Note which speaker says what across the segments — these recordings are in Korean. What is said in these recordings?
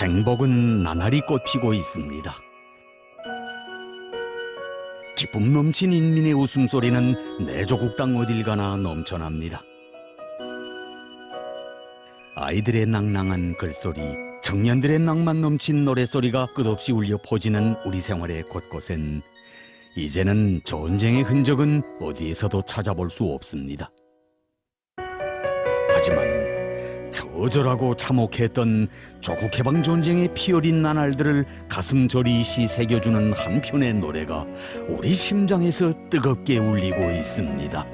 Speaker 1: 행복은 나날이 꽃피고 있습니다. 기쁨 넘친 인민의 웃음소리는 내 조국 땅 어딜 가나 넘쳐납니다. 아이들의 낭낭한 글소리, 청년들의 낭만 넘친 노래소리가 끝없이 울려 퍼지는 우리 생활의 곳곳엔 이제는 전쟁의 흔적은 어디에서도 찾아볼 수 없습니다. 하지만 처절하고 참혹했던 조국 해방 전쟁의 피어린 나날들을 가슴 저리시 새겨주는 한 편의 노래가 우리 심장에서 뜨겁게 울리고 있습니다.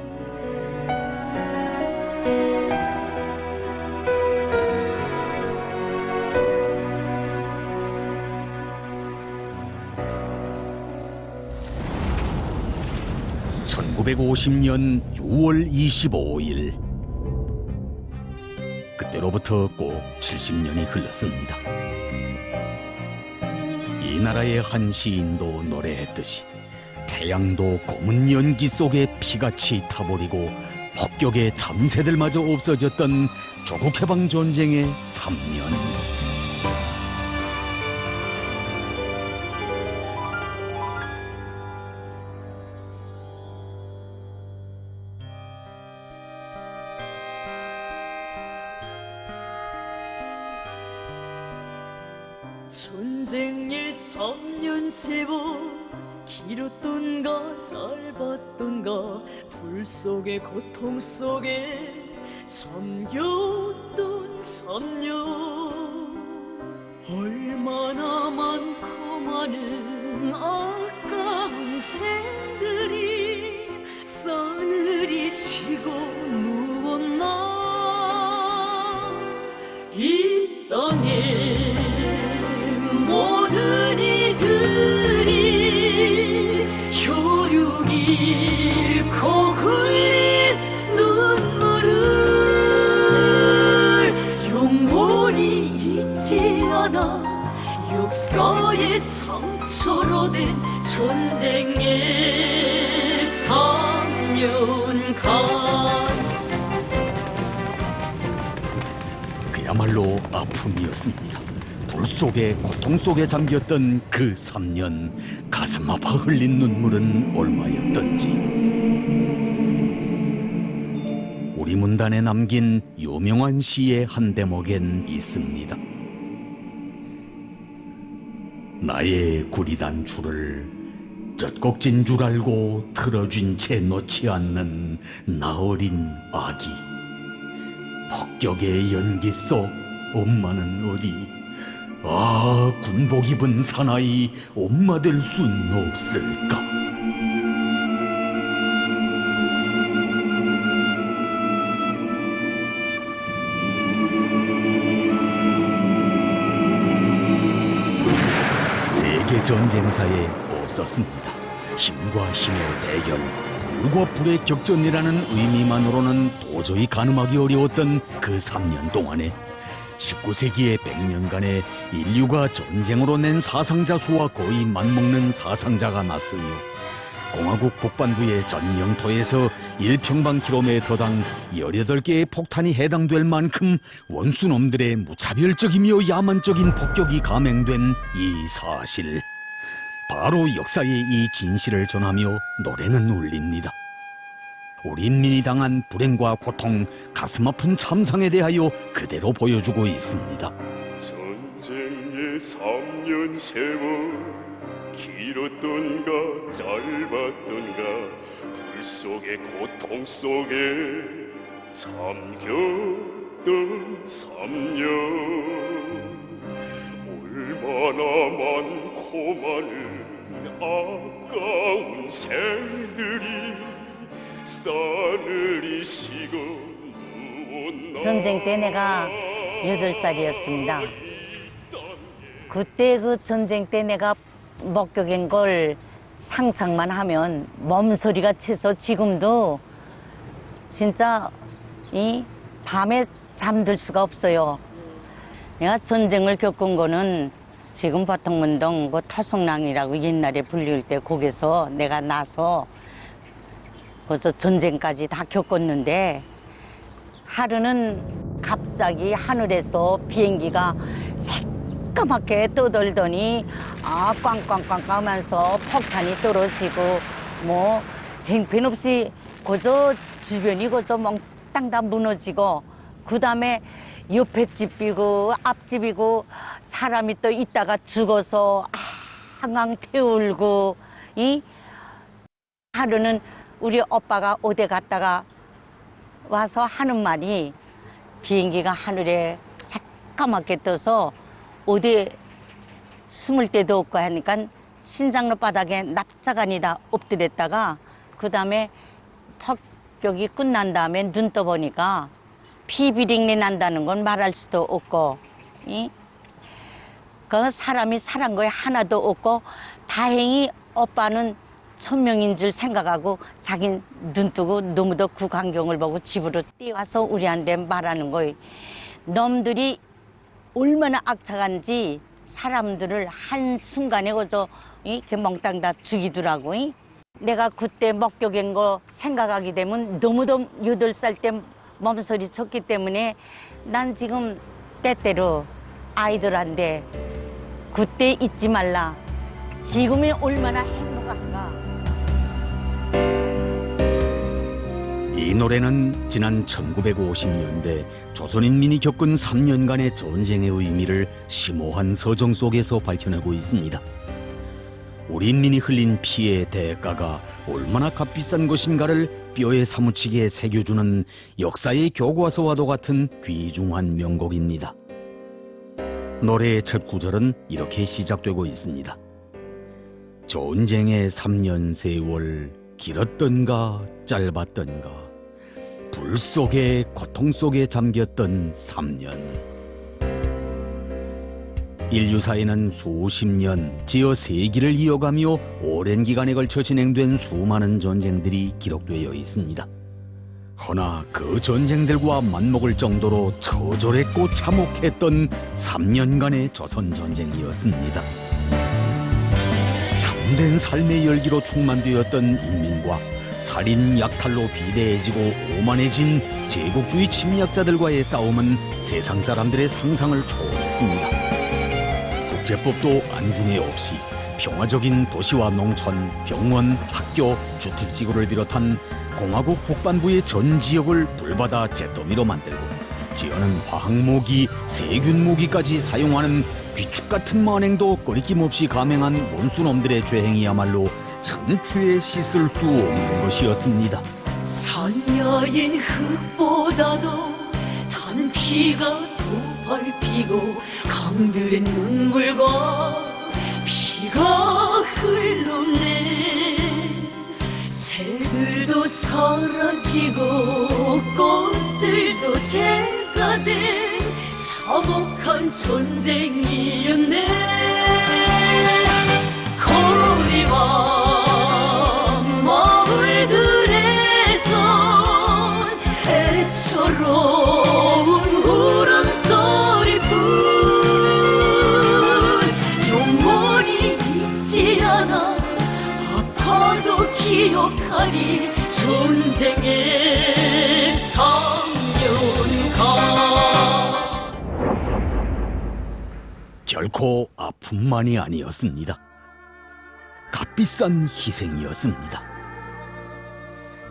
Speaker 1: (1950년 6월 25일) 그때로부터 꼭 70년이 흘렀습니다. 이 나라의 한 시인도 노래했듯이 태양도 검은 연기 속에 피같이 타버리고 폭격의 참새들마저 없어졌던 조국 해방 전쟁의 3년.
Speaker 2: 전쟁의 3년 세월 길었던가 짧았던가 불 속에 고통 속에 잠겼던 3년 얼마나 많고 많은 아까운 생들이 싸늘히 쉬고 누웠나 이 땅에 모든 이들이 혈육 잃고 흘린 눈물을 영원히 잊지 않아 역사의 상처로 된 전쟁의 3년간
Speaker 1: 그야말로 아픔이었습니다. 불 속에 고통 속에 잠겼던 그 3년, 가슴 아파 흘린 눈물은 얼마였던지. 우리 문단에 남긴 유명한 시의 한 대목엔 있습니다. 나의 구리단 줄을 젖꼭진 줄 알고 틀어준 채 놓지 않는 나 어린 아기. 폭격의 연기 속 엄마는 어디? 아, 군복 입은 사나이 엄마 될 순 없을까? 세계 전쟁사에 없었습니다. 힘과 힘의 대결, 불과 불의 격전이라는 의미만으로는 도저히 가늠하기 어려웠던 그 3년 동안에 19세기의 100년간의 인류가 전쟁으로 낸 사상자 수와 거의 맞먹는 사상자가 났으며 공화국 북반구의 전 영토에서 1평방킬로미터당 18개의 폭탄이 해당될 만큼 원수놈들의 무차별적이며 야만적인 폭격이 감행된 이 사실. 바로 역사의 이 진실을 전하며 노래는 울립니다. 우리 인민이 당한 불행과 고통, 가슴 아픈 참상에 대하여 그대로 보여주고 있습니다.
Speaker 3: 전쟁의 3년 세월 길었던가 짧았던가 불 속에 고통 속에 잠겼던 3년 얼마나 많고 많은 아까운 생들이 싸늘히 쉬고 누웠나.
Speaker 4: 전쟁 때 내가 8살이었습니다. 그때 그 전쟁 때 내가 목격한 걸 상상만 하면 몸서리가 채서 지금도 진짜 이 밤에 잠들 수가 없어요. 내가 전쟁을 겪은 거는 지금 바통문동 그 터성랑이라고 옛날에 불릴 때 거기서 내가 나서 벌써 전쟁까지 다 겪었는데 하루는 갑자기 하늘에서 비행기가 새까맣게 떠돌더니 꽝꽝꽝꽝 하면서 폭탄이 떨어지고 뭐 행편없이 그저 주변이 그저 몽땅 다 무너지고 그다음에 옆에 집이고 앞집이고 사람이 또 있다가 죽어서 항상 태울고 이 하루는 우리 오빠가 어디 갔다가 와서 하는 말이 비행기가 하늘에 새까맣게 떠서 어디 숨을 데도 없고 하니까 신장로 바닥에 납작하니다 엎드렸다가 그 다음에 폭격이 끝난 다음에 눈 떠보니까 피비린내 난다는 건 말할 수도 없고 그 사람이 살한 거에 하나도 없고 다행히 오빠는 천명인 줄 생각하고 자긴 눈 뜨고 너무도 그 광경을 보고 집으로 뛰어와서 우리한테 말하는 거예요. 놈들이 얼마나 악착한지 사람들을 한순간에 그저 이렇게 몽땅 다 죽이더라고. 내가 그때 목격한 거 생각하게 되면 너무도 8살 때 몸소리 쳤기 때문에 난 지금 때때로 아이들한테 그때 잊지 말라. 지금이 얼마나 행복한가.
Speaker 1: 이 노래는 지난 1950년대 조선인민이 겪은 3년간의 전쟁의 의미를 심오한 서정 속에서 밝혀내고 있습니다. 우리 인민이 흘린 피해의 대가가 얼마나 값비싼 것인가를 뼈에 사무치게 새겨주는 역사의 교과서와도 같은 귀중한 명곡입니다. 노래의 첫 구절은 이렇게 시작되고 있습니다. 전쟁의 3년 세월 길었던가 짧았던가 불 속에 고통 속에 잠겼던 3년. 인류사에는 수십 년, 지어 세기를 이어가며 오랜 기간에 걸쳐 진행된 수많은 전쟁들이 기록되어 있습니다. 허나 그 전쟁들과 맞먹을 정도로 처절했고 참혹했던 3년간의 조선전쟁이었습니다. 참된 삶의 열기로 충만되었던 인민과 살인 약탈로 비대해지고 오만해진 제국주의 침략자들과의 싸움은 세상 사람들의 상상을 초월했습니다. 국제법도 안중에 없이 평화적인 도시와 농촌, 병원, 학교, 주택지구를 비롯한 공화국 북반부의 전 지역을 불바다 잿더미로 만들고 지어는 화학무기, 세균무기까지 사용하는 귀축같은 만행도 꺼리낌 없이 감행한 원수놈들의 죄행이야말로 천추에 씻을 수 없는 것이었습니다.
Speaker 2: 선녀인 흙보다도 단피가 더 밟히고 강들의 눈물과 피가 흘렀네. 새들도 사라지고 꽃들도 재가 된 참혹한 전쟁이었네. 고리와 마을들에선 애처로운 울음소리뿐 영원히 잊지 않아. 아파도 기억하리 전쟁의 3년간.
Speaker 1: 결코 아픔만이 아니었습니다. 값비싼 희생이었습니다.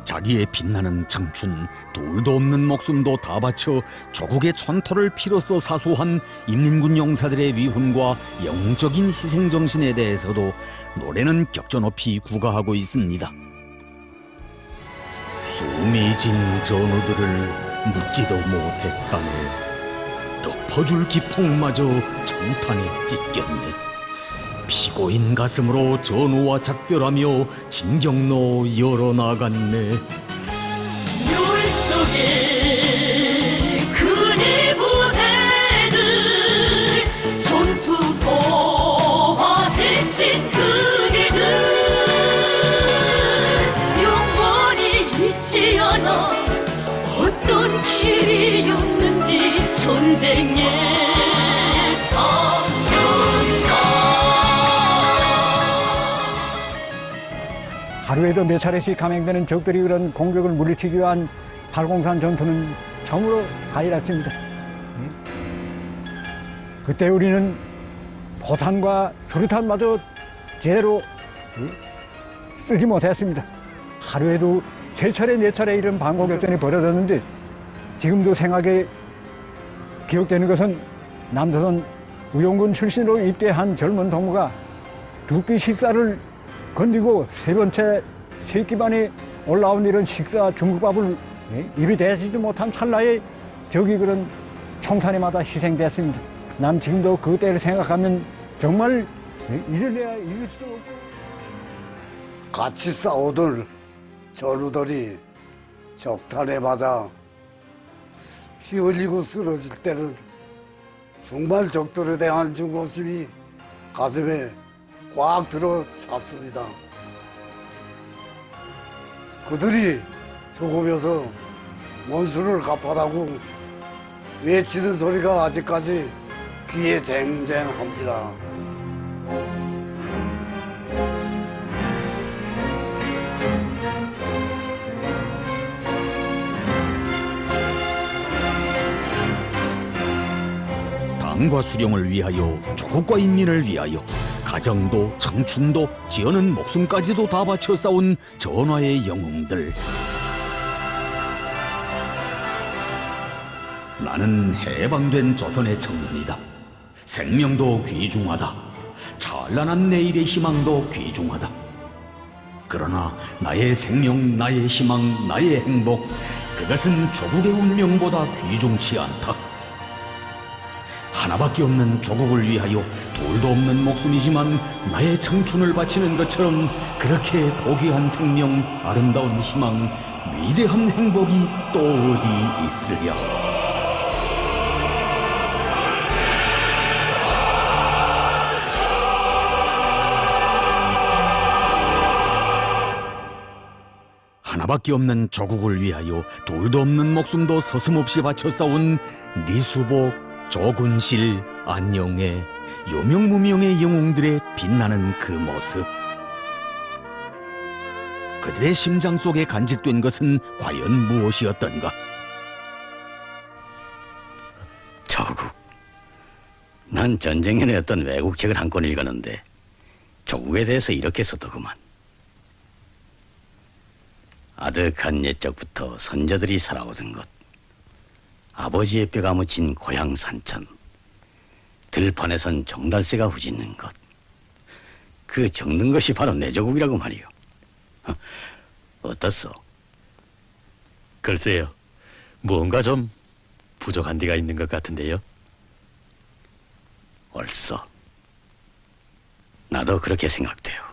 Speaker 1: 자기의 빛나는 청춘, 둘도 없는 목숨도 다 바쳐 조국의 촌토를 피로써 사수한 인민군 용사들의 위훈과 영웅적인 희생정신에 대해서도 노래는 격조 높이 구가하고 있습니다. 숨이 진 전우들을 묻지도 못했다네. 덮어줄 기폭마저 청탄에 찢겼네. 피고인 가슴으로 전우와 작별하며 진경로 열어나갔네.
Speaker 2: 열적의 그네 부대들 전투포와 해친 그네들 영원히 잊지 않아. 어떤 길이었는지 전쟁의
Speaker 5: 하루에도 몇 차례씩 감행되는 적들이 그런 공격을 물리치기 위한 팔공산 전투는 처음으로 가열했습니다. 그때 우리는 포탄과 수류탄마저 제대로 쓰지 못했습니다. 하루에도 3차례, 4차례 이런 반공격전이 벌어졌는데 지금도 생각에 기억되는 것은 남조선 우용군 출신으로 입대한 젊은 동무가 2끼 식사를 건디고 3번째 3끼만에 올라온 이런 식사 중국밥을 입에 대지도 못한 찰나에 저기 그런 총탄에 맞아 희생됐습니다. 난 지금도 그때를 생각하면 정말 잊을래야 잊을 수도 없고.
Speaker 6: 같이 싸우던 전우들이 적탄에 맞아 피 흘리고 쓰러질 때는 정말 적들에 대한 중고심이 가슴에 꽉 들어 찼습니다. 그들이 죽으면서 원수를 갚아라고 외치는 소리가 아직까지 귀에 쟁쟁합니다.
Speaker 1: 당과 수령을 위하여 조국과 인민을 위하여 가정도 청춘도 지어는 목숨까지도 다 바쳐 싸운 전하의 영웅들. 나는 해방된 조선의 청년이다. 생명도 귀중하다. 찬란한 내일의 희망도 귀중하다. 그러나 나의 생명, 나의 희망, 나의 행복, 그것은 조국의 운명보다 귀중치 않다. 하나밖에 없는 조국을 위하여 둘도 없는 목숨이지만 나의 청춘을 바치는 것처럼 그렇게 고귀한 생명, 아름다운 희망, 위대한 행복이 또 어디 있으랴. 하나밖에 없는 조국을 위하여 둘도 없는 목숨도 서슴없이 바쳐 싸운 리수복, 조군실, 안영애, 유명무명의 영웅들의 빛나는 그 모습. 그들의 심장 속에 간직된 것은 과연 무엇이었던가?
Speaker 7: 조국. 난 전쟁에 어떤 외국책을 한 권 읽었는데 조국에 대해서 이렇게 썼더구만. 아득한 옛적부터 선조들이 살아오던 것, 아버지의 뼈가 묻힌 고향 산천, 들판에선 종달새가 후짖는 것, 그 적는 것이 바로 내 조국이라고 말이오. 어떻소?
Speaker 8: 글쎄요, 뭔가 좀 부족한 데가 있는 것 같은데요.
Speaker 7: 옳소. 나도 그렇게 생각돼요.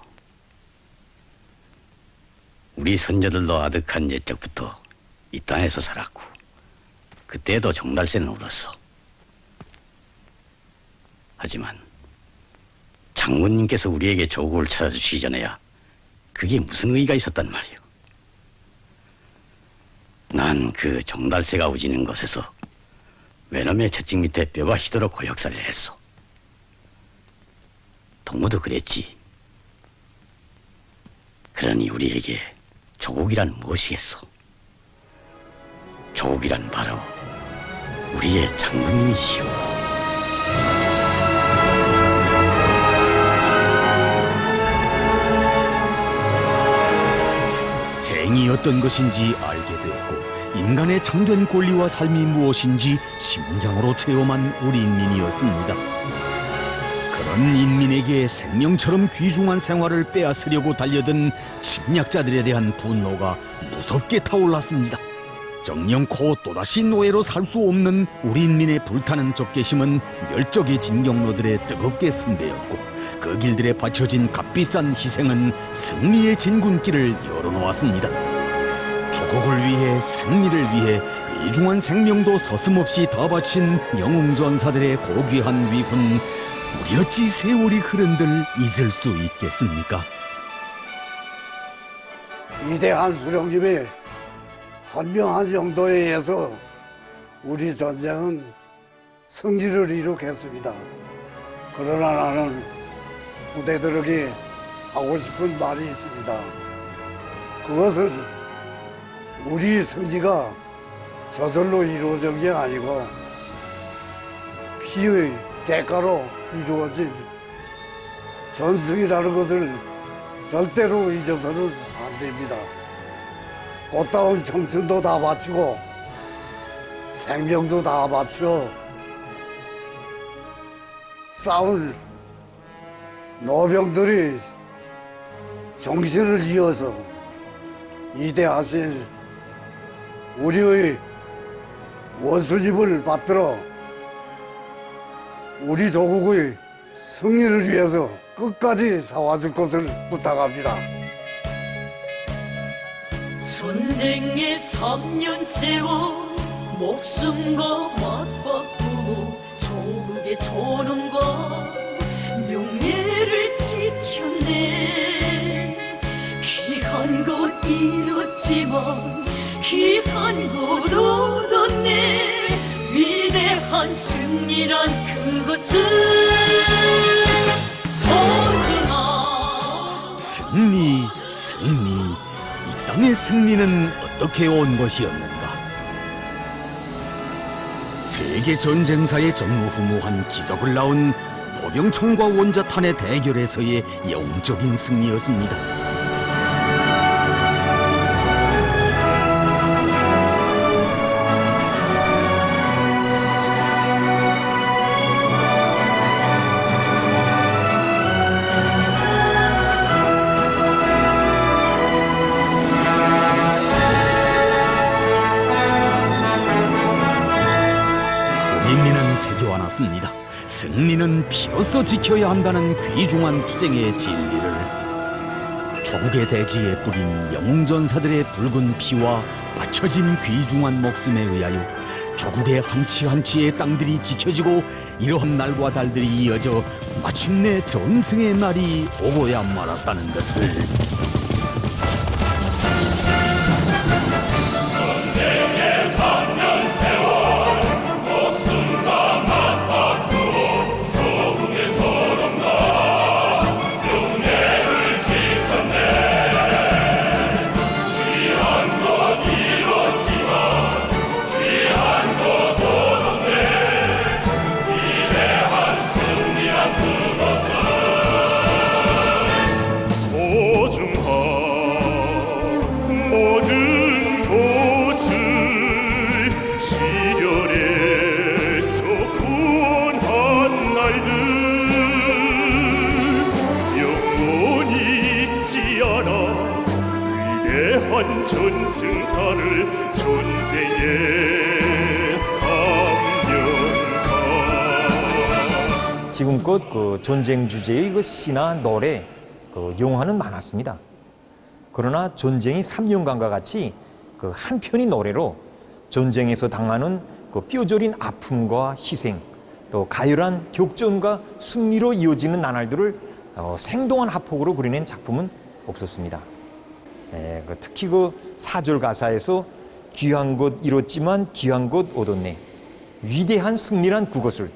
Speaker 7: 우리 선조들도 아득한 옛적부터 이 땅에서 살았고 그때도 종달새는 울었어. 하지만 장군님께서 우리에게 조국을 찾아주시기 전에야 그게 무슨 의의가 있었단 말이오. 난 그 종달새가 우지는 곳에서 외놈의 채찍 밑에 뼈가 희도록 고역살을 했어. 동무도 그랬지. 그러니 우리에게 조국이란 무엇이겠소? 조국이란 바로 우리의 장군님이시오.
Speaker 1: 생이 어떤 것인지 알게 되었고 인간의 참된 권리와 삶이 무엇인지 심장으로 체험한 우리 인민이었습니다. 그런 인민에게 생명처럼 귀중한 생활을 빼앗으려고 달려든 침략자들에 대한 분노가 무섭게 타올랐습니다. 정령코 또다시 노예로 살 수 없는 우리 인민의 불타는 적개심은 멸적의 진경로들에 뜨겁게 승배였고 그 길들에 바쳐진 값비싼 희생은 승리의 진군길을 열어놓았습니다. 조국을 위해, 승리를 위해 귀중한 생명도 서슴없이 다 바친 영웅전사들의 고귀한 위훈, 우리 어찌 세월이 흐른들 잊을 수 있겠습니까?
Speaker 6: 위대한 수령님의 현명한 영도에 의해서 우리 전쟁은 승리를 이룩했습니다. 그러나 나는 후대들에게 하고 싶은 말이 있습니다. 그것은 우리 승리가 저절로 이루어진 게 아니고 피의 대가로 이루어진 전승이라는 것을 절대로 잊어서는 안 됩니다. 꽃다운 청춘도 다 바치고 생명도 다 바쳐 싸울 노병들이 정신을 이어서 이대하실 우리의 원수님을 받들어 우리 조국의 승리를 위해서 끝까지 싸워줄 것을 부탁합니다.
Speaker 2: 전쟁에 3년 세워 목숨과 맞받고 조국의 존엄과 명예를 지켰네. 귀한 것 잃었지만 귀한 것 얻었네. 위대한 승리란 그것은 소중한
Speaker 1: 승리, 승리. 이 땅의 승리는 어떻게 온 것이었는가? 세계 전쟁사의 전무후무한 기적을 낳은 보병청과 원자탄의 대결에서의 영적인 승리였습니다. 인민은 새겨안았습니다. 승리는 피로써 지켜야 한다는 귀중한 투쟁의 진리를. 조국의 대지에 뿌린 영웅전사들의 붉은 피와 바쳐진 귀중한 목숨에 의하여 조국의 한치 한치의 땅들이 지켜지고 이러한 날과 달들이 이어져 마침내 전승의 날이 오고야 말았다는 것을.
Speaker 3: 모든 것을 시련에서 구원한 날들 영원히 잊지 않아 위대한 전승사를 전쟁의 3년간.
Speaker 9: 지금껏 그 전쟁 주제의 그 시나 노래, 그 영화는 많았습니다. 그러나 전쟁이 3년간과 같이 그 한 편의 노래로 전쟁에서 당하는 그 뼈저린 아픔과 희생, 또 가열한 격전과 승리로 이어지는 나날들을 생동한 합곡으로 그려낸 작품은 없었습니다. 특히 그 4절 가사에서 귀한 것 잃었지만 귀한 것 얻었네. 위대한 승리란 그것을.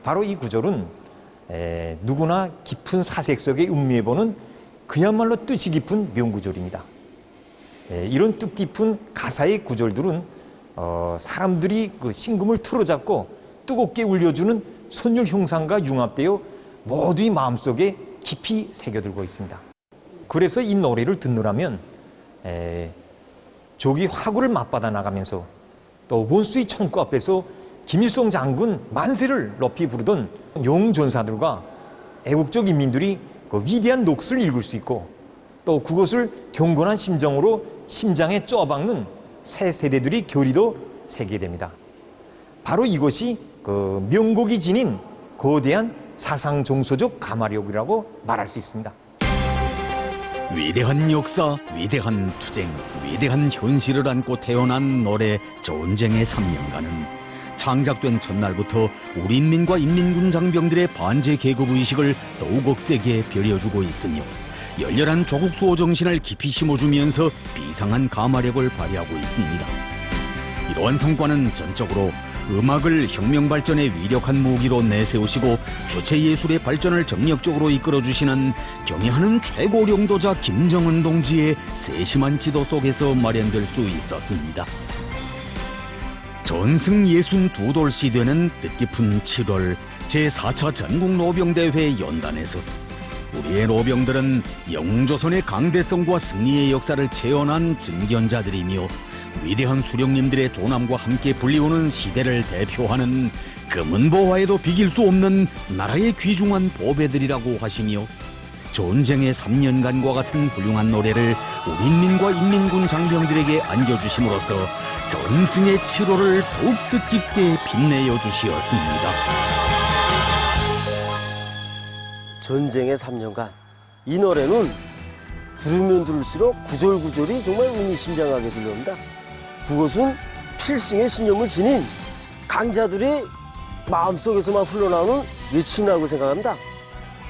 Speaker 9: 바로 이 구절은 누구나 깊은 사색 속에 음미해보는 그야말로 뜻이 깊은 명구절입니다. 이런 뜻깊은 가사의 구절들은 사람들이 그 심금을 틀어잡고 뜨겁게 울려주는 선율 형상과 융합되어 모두의 마음속에 깊이 새겨들고 있습니다. 그래서 이 노래를 듣느라면 조기 화구를 맞받아 나가면서 또 원수의 총구 앞에서 김일성 장군 만세를 높이 부르던 영웅전사들과 애국적 인민들이 그 위대한 녹슬을 읽을 수 있고 또 그것을 경건한 심정으로 심장에 쪼아박는 새 세대들이 교리도 새게 됩니다. 바로 이것이 그 명곡이 지닌 거대한 사상 정서적 가마력이라고 말할 수 있습니다.
Speaker 1: 위대한 역사, 위대한 투쟁, 위대한 현실을 안고 태어난 노래 전쟁의 3년간은 창작된 첫날부터 우리 인민과 인민군 장병들의 반제 계급의식을 더욱 억세게 벼려주고 있으며 열렬한 조국 수호 정신을 깊이 심어주면서 비상한 가마력을 발휘하고 있습니다. 이러한 성과는 전적으로 음악을 혁명 발전의 위력한 무기로 내세우시고 주체 예술의 발전을 정력적으로 이끌어주시는 경애하는 최고領導자 김정은 동지의 세심한 지도 속에서 마련될 수 있었습니다. 전승 62돌 되는 뜻깊은 7월 제4차 전국노병대회 연단에서 우리의 노병들은 영조선의 강대성과 승리의 역사를 체험한 증견자들이며 위대한 수령님들의 조남과 함께 불리우는 시대를 대표하는 금은보화에도 비길 수 없는 나라의 귀중한 보배들이라고 하시며 전쟁의 3년간과 같은 훌륭한 노래를 우리 인민과 인민군 장병들에게 안겨주심으로써 전승의 7호를 더욱 뜻깊게 빛내어 주시었습니다.
Speaker 10: 전쟁의 3년간 이 노래는 들으면 들을수록 구절구절이 정말 의미심장하게 들려옵니다. 그것은 필승의 신념을 지닌 강자들의 마음속에서만 흘러나오는 외침이라고 생각합니다.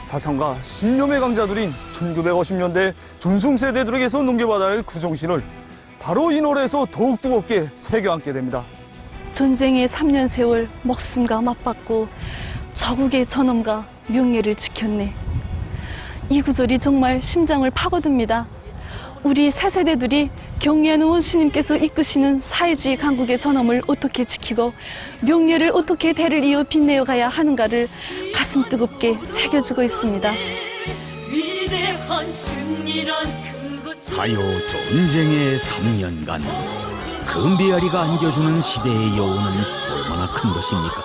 Speaker 11: 사상과 신념의 강자들인 1950년대 전승세대들에게서 넘겨받아야 할 그 정신을 바로 이 노래에서 더욱 뜨겁게 새겨안게 됩니다.
Speaker 2: 전쟁의 3년 세월 목숨과 맞받고 저국의 전엄과 명예를 지켰네. 이 구절이 정말 심장을 파고듭니다. 우리 새 세대들이 경리하는 원수님께서 이끄시는 사회주의 강국의 전엄을 어떻게 지키고 명예를 어떻게 대를 이어 빛내어 가야 하는가를 가슴 뜨겁게 새겨주고 있습니다. 위대한 승리란 그것을
Speaker 1: 가요 전쟁의 3년간 그 메아리가 안겨주는 시대의 여운은 얼마나 큰 것입니까?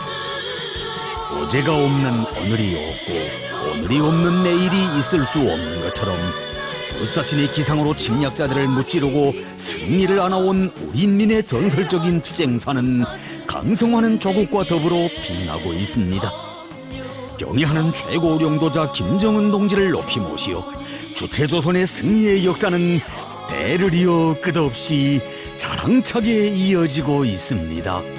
Speaker 1: 어제가 없는 오늘이 없고 오늘이 없는 내일이 있을 수 없는 것처럼 불사신의 기상으로 침략자들을 무찌르고 승리를 안아온 우리 인민의 전설적인 투쟁사는 강성하는 조국과 더불어 빛나고 있습니다. 경의하는 최고領導자 김정은 동지를 높이 모시어 주체조선의 승리의 역사는 대를 이어 끝없이 자랑차게 이어지고 있습니다.